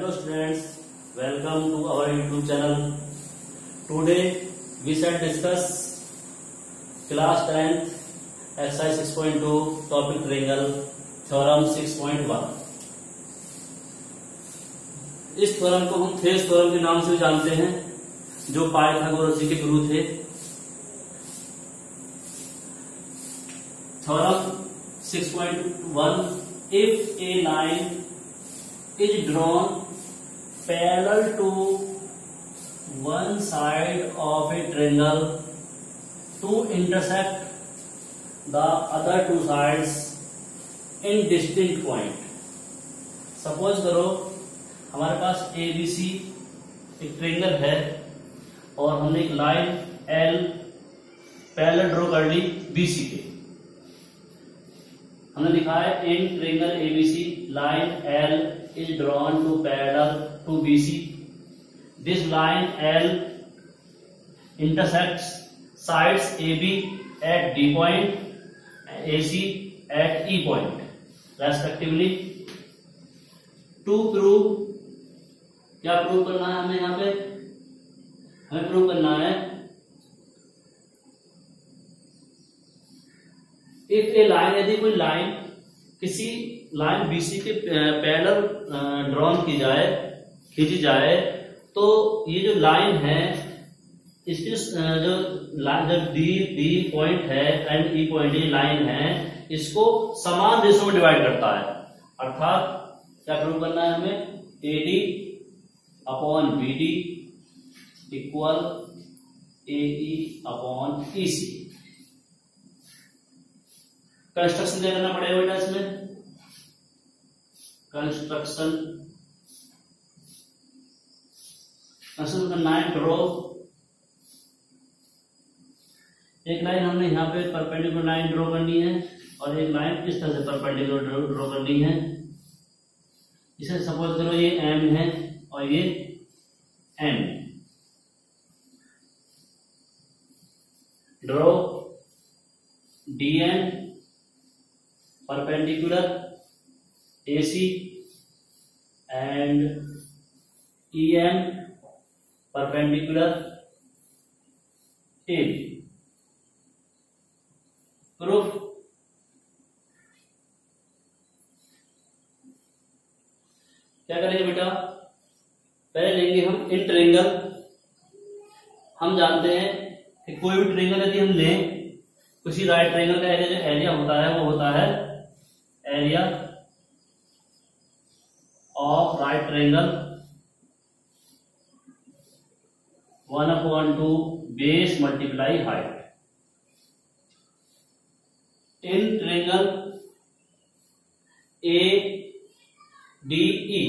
Hello students, welcome to our YouTube channel. Today we shall discuss class 10th exercise 6.2 topic triangle theorem 6.1. इस theorem को हम थेस theorem के नाम से भी जानते हैं, जो पाइथागोरस जी के गुरु थे. Theorem 6.1. If a line is drawn parallel to one side of a triangle to intersect the other two sides in distinct point. Suppose करो हमारे पास ABC एक ट्रायंगल है और हमने एक लाइन L पैरेलल ड्रॉ कर ली BC के. हमने लिखा है in triangle ABC line L is drawn to parallel to BC. This line L intersects sides AB at D point and AC at E point respectively. To prove, क्या prove करना है हमें यहाँ पे? हमें प्रूव करना है इफ ए लाइन, यदि कोई लाइन किसी लाइन BC के पैरेलल ड्रॉन की जाए, खींची जाए, तो ये जो लाइन है इसकी जो डी पॉइंट है एंड E पॉइंट ये लाइन है, इसको समान रेशो में डिवाइड करता है. अर्थात क्या प्रूव करना है हमें? AD upon BD equal AE upon EC. Construction दे देना पड़ेगा बेटा इसमें. कंस्ट्रक्शन करना है. ड्रॉ एक लाइन हमने यहाँ पे परपेंडिकुलर लाइन ड्रॉ करनी है और एक लाइन इस तरह से परपेंडिकुलर ड्रॉ करनी है. इसे सपोज करो ये M है और ये N. Draw DN perpendicular AC and EM perpendicular AB. Proof. क्या करेंगे बेटा? पहले लेंगे हम इन ट्रायंगल. हम जानते हैं कि कोई भी ट्रायंगल यदि हम लें, किसी राइट ट्रायंगल का एरिया जो एरिया होता है वो होता है area of right triangle 1/2 base multiply height. In triangle ADE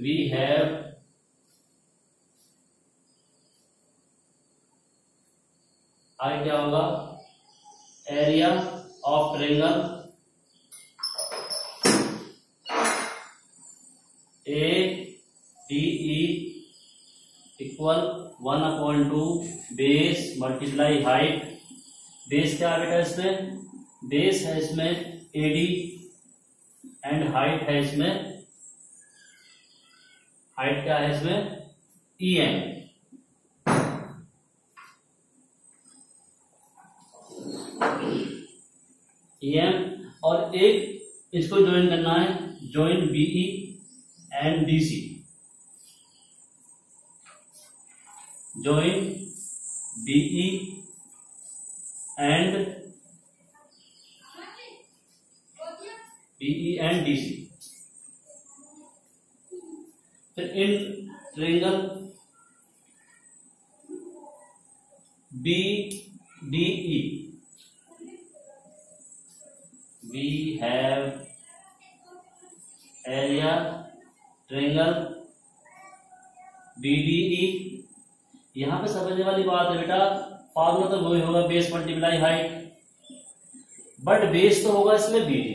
we have आई क्या होगा? Area of triangle ADE equal 1/2 base multiply height. Base क्या है बेटा इसमें? बेस है इसमें AD एंड हाइट है इसमें, हाइट क्या है इसमें? EM. EM और एक इसको ज्वाइन करना है, join BE and DC. Join BE and DC. फिर in triangle BDE we have area triangle BDE. यहां पे समझने वाली बात है बेटा, फॉर्मूला तो वही होगा base multiply height, but base तो होगा इसमें BD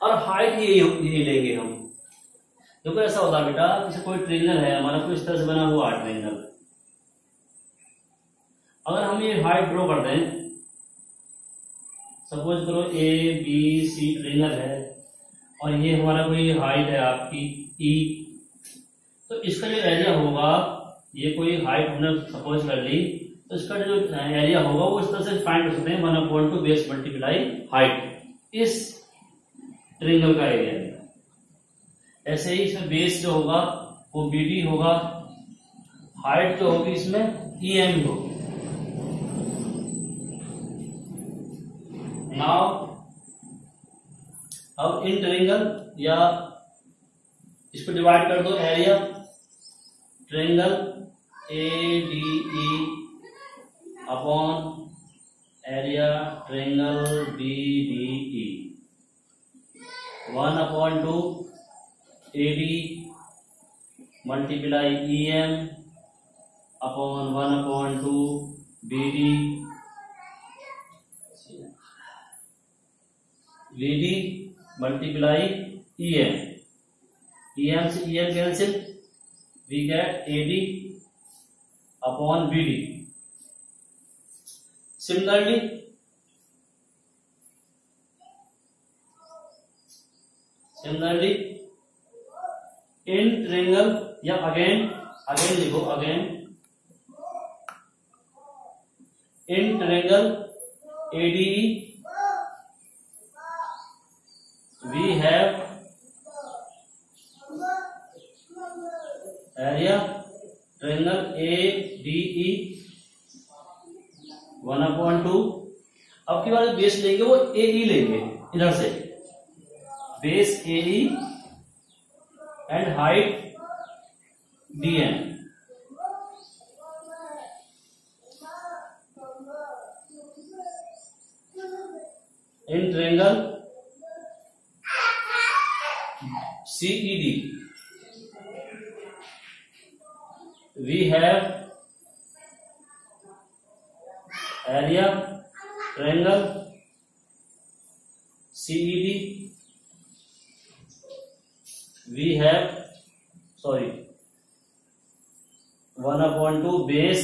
और हाइट ये लेंगे हम. देखो ऐसा होता बेटा, जैसे कोई ट्रायंगल है हमारा, कोई इस तरह से बना हुआ ट्रायंगल. अगर हम ये हाइट ड्रॉ कर दें सपोज करो ए बी सी ट्रेंगल है और ये हमारा कोई हाइट है आपकी ई, तो इसका जो एरिया होगा, ये कोई हाइट हमने सपोज कर ली, तो इसका जो एरिया होगा वो इस तरह से फाइंड कर सकते हैं 1/2 बेस मल्टीप्लाई हाइट, इस ट्रेंगल का एरिया। ऐसे ही इसमें बेस जो होगा वो BD होगा, हाइट जो होगी इसमें EM होगी। नाउ अब इन ट्रेंगल या इसको डिवाइड कर दो area, triangle ADE upon area triangle BDE, 1/2 AD multiply EM upon 1/2 BD multiply EM, EM से EM cancel, we get AD upon BD। Similarly in triangle या अगेन लिखो, again in triangle ADE we have area triangle ADE 1/2। अब की बार base लेंगे वो AE लेंगे, इधर से base AE and height DM। In triangle CED we have area triangle CED we have 1/2 base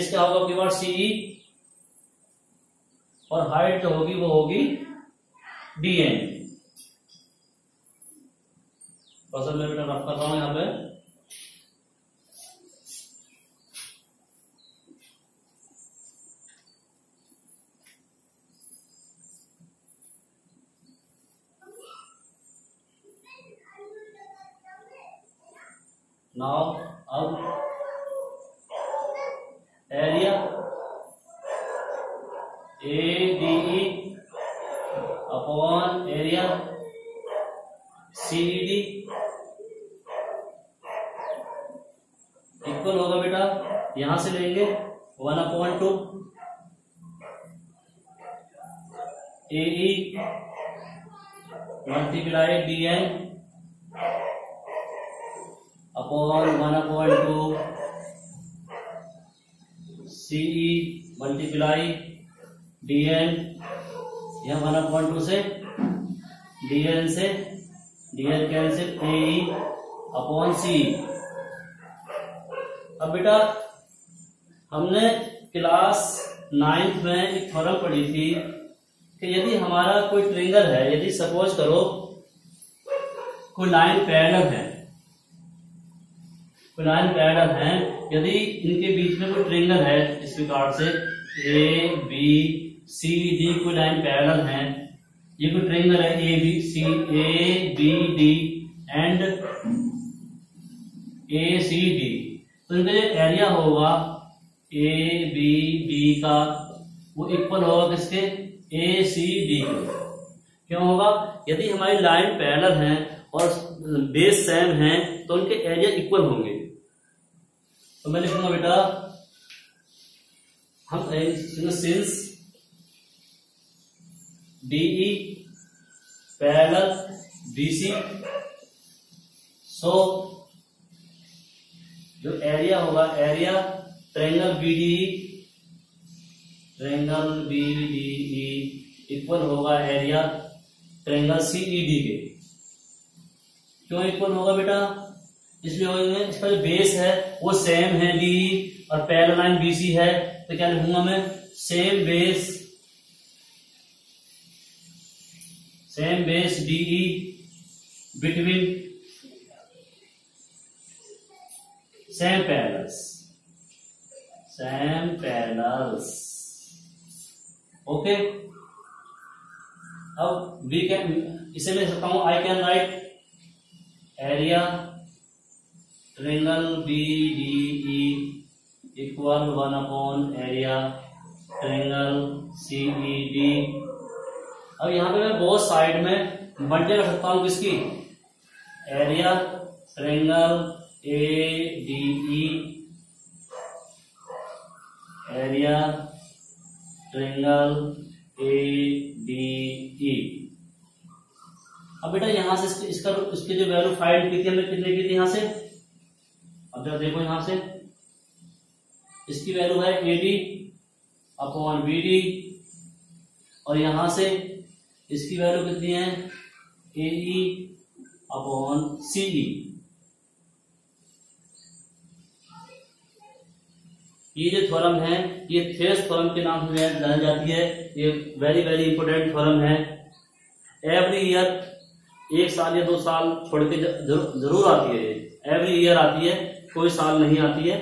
क्या होगा आपके पास CE, और हाइट जो होगी वो होगी DM। बस मैं बेटा रफ कर रहा हूं यहाँ पे। नाउ अब area ADE upon area CED equal होगा बेटा, यहां से लेंगे 1/2 AE multiply DN upon 1/2 CE multiply DN, यह 1/2 से DN cancel AE upon CE। अब बेटा हमने क्लास 9th में एक थ्योरम पढ़ी थी कि यदि हमारा कोई ट्रेंगल है, यदि सपोज करो कोई लाइन पैरेलल है, यदि इनके बीच में कोई ट्रेंगल है इस प्रकार से ABCD कोई लाइन पैरेलल है, ये कोई ट्रेंगल है ABD एंड ACD, तो इनका जो एरिया होगा ABD का वो इक्वल होगा किसके, ACD को। क्यों होगा, यदि हमारी लाइन पैरेलल है और बेस सेम है तो उनके एरिया इक्वल होंगे। तो मैं लिखूंगा बेटा, हम सिंस DE पैरेलल BC, सो जो एरिया होगा, एरिया ट्रेंगल BDE इक्वल होगा एरिया ट्रेंगल CED के। क्यों इक्वल होगा बेटा, इसलिए होगा इसका जो बेस है वो सेम है DE और पैरेलल लाइन BC है, तो क्या लिखूंगा मैं, same base same base DE between same parallels. Okay, अब वी कैन, इसे लिख सकता हूं, I can write area triangle BDE equal 1 area triangle CED। अब यहां पे मैं बोथ साइड में मल्टीप्लाई कर सकता हूं किसकी, area triangle ADE area triangle ADE। अब बेटा यहां से इसकी जो वैल्यू फाइंड की थी हमने, कितने की थी यहां से, अब जरा देखो यहां से इसकी वैल्यू है AD अपॉन BD और यहां से इसकी वैल्यू कितनी है AE अपॉन CE। ये जो थ्योरम है ये थेस थ्योरम के नाम से जानी जाती है। ये वेरी वेरी इंपोर्टेंट थ्योरम है। एवरी ईयर, एक साल या 2 साल छोड़ के जरूर आती है। एवरी ईयर आती है, कोई साल नहीं आती है।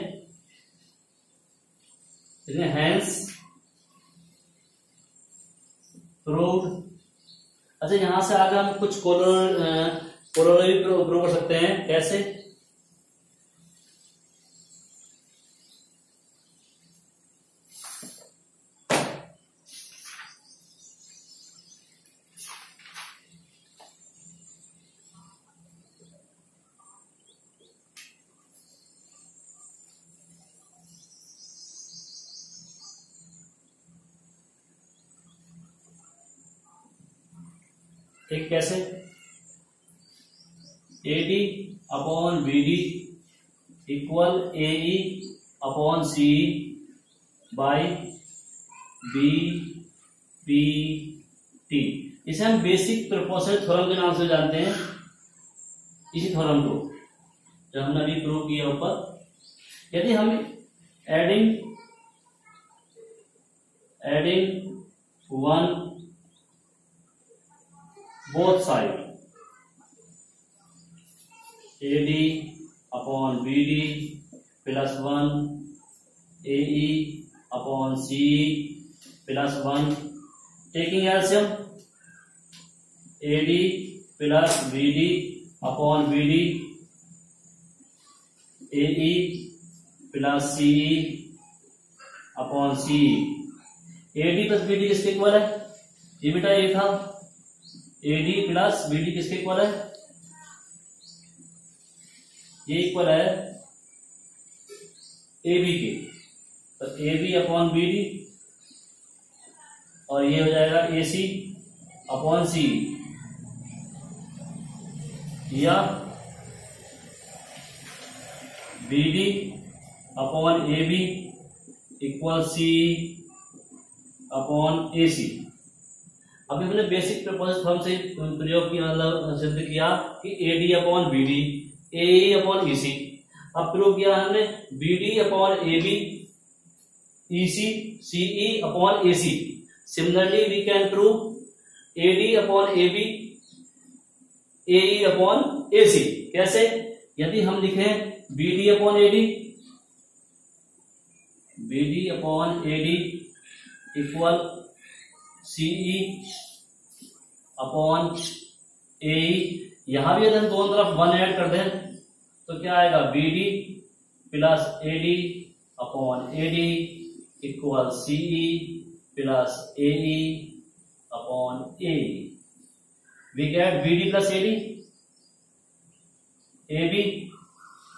Hence proved. अच्छा, यहां से आगे हम कुछ कोरोलरी प्रूव कर सकते हैं। कैसे? ठीक, कैसे? AD upon BD equal AE upon CE by BPT। इसे हम बेसिक प्रोपोर्शनल थ्योरम के नाम से जानते हैं। इसी थ्योरम को जो हमने अभी प्रूव किया ऊपर, यदि हम adding 1 both side AD upon BD plus 1 AE upon CE plus 1 taking LCM AD plus BD upon BD AE plus CE upon CE। AD plus BD किसके इक्वल है? ये बेटा ये था AD प्लस BD किसके इक्वल है? ये equal है AB के। तो AB अपॉन BD और ये हो जाएगा AC अपॉन CE, या BD upon AB equal CE upon AC। अभी हमने बेसिक प्रोपोर्शनल थ्योरम से प्रयोग किया, मतलब सिद्ध किया कि AD upon BD AE upon EC। अब प्रूव किया हमने BD upon AB EC CE upon AC। Similarly we can prove AD upon AB AE upon AC। कैसे? यदि हम लिखें BD upon AD equal CE upon AE, यहां भी यदि हम दोनों तरफ 1 ऐड कर दें तो क्या आएगा? BD plus AD upon AD equal CE plus AE upon AE। We get BD plus AD AB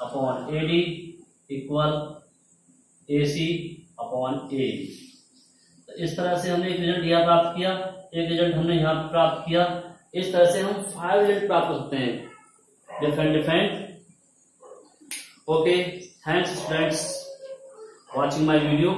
upon AD equal AC upon AE। इस तरह से हमने एक रिजल्ट यहाँ प्राप्त किया, एक रिजल्ट हमने यहाँ प्राप्त किया। इस तरह से हम 5 रिजल्ट प्राप्त कर सकते हैं different. Okay, thanks friends watching my video.